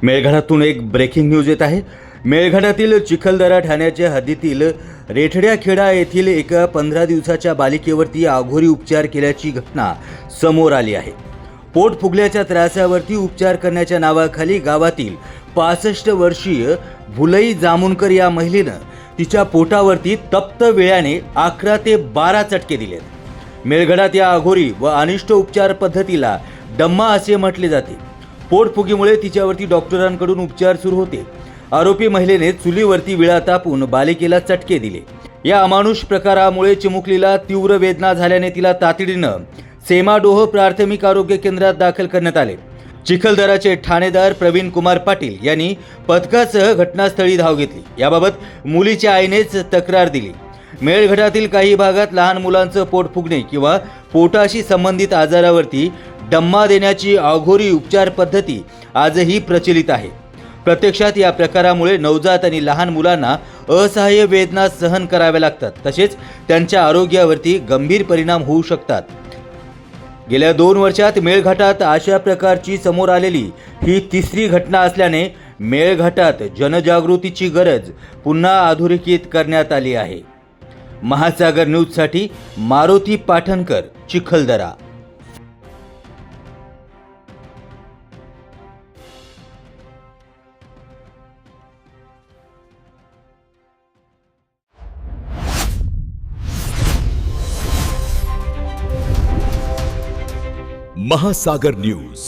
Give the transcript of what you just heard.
मेळघाटातून एक breaking news येत आहे। मेळघाटातील चिखलदरा ठाण्याच्या हद्दीतील रेठड्याखेडा येथील एका 15 दिवसाच्या बालिकेवरती अघोरी उपचार केल्याची घटना समोर आली आहे। पोट फुगल्याच्या त्रासावरती उपचार करण्याच्या नावाखाली गावातील 65 वर्षीय भुलई जामुनकर या महिलेनं तिच्या पोटावरती तप्त विळ्याने 11 ते 12 चटके दिलेत। मेळघाटात या अघोरी व अनिष्ट उपचार पद्धतीला डम्मा असे म्हटले जाते। पोटफुगीमुळे तिच्यावरती डॉक्टरांकडून उपचार सुरू होते। आरोपी महिलेने चुलीवरती विळा तापून बालिकेला चटके दिले। या अमानुष प्रकारामुळे चिमुकलीला तीव्र वेदना झाल्याने तिला तातडीनं सेमाडोह प्राथमिक आरोग्य केंद्रात दाखल करण्यात आले। चिखलदराचे ठाणेदार प्रवीण कुमार पाटील यांनी पथकासह घटनास्थळी धाव घेतली। याबाबत मुलीच्या आईनेच तक्रार दिली। मेळघाटातील काही भागात लहान मुलांचं पोट फुगणे किंवा पोटाशी संबंधित आजारावरती डम्मा देण्याची अघोरी उपचार पद्धती आजही प्रचलित आहे। प्रत्यक्षात या प्रकारामुळे नवजात आणि लहान मुलांना असहाय्य वेदना सहन कराव्या लागतात, तसेच त्यांच्या आरोग्यावरती गंभीर परिणाम होऊ शकतात। गेल्या 2 वर्षात मेळघाटात अशा प्रकारची समोर आलेली ही तिसरी घटना असल्याने मेळघाटात जनजागृतीची गरज पुन्हा अधोरेखित करण्यात आली आहे। महासागर न्यूजसाठी मारुती पाठणकर, चिखलदरा। महासागर न्यूज।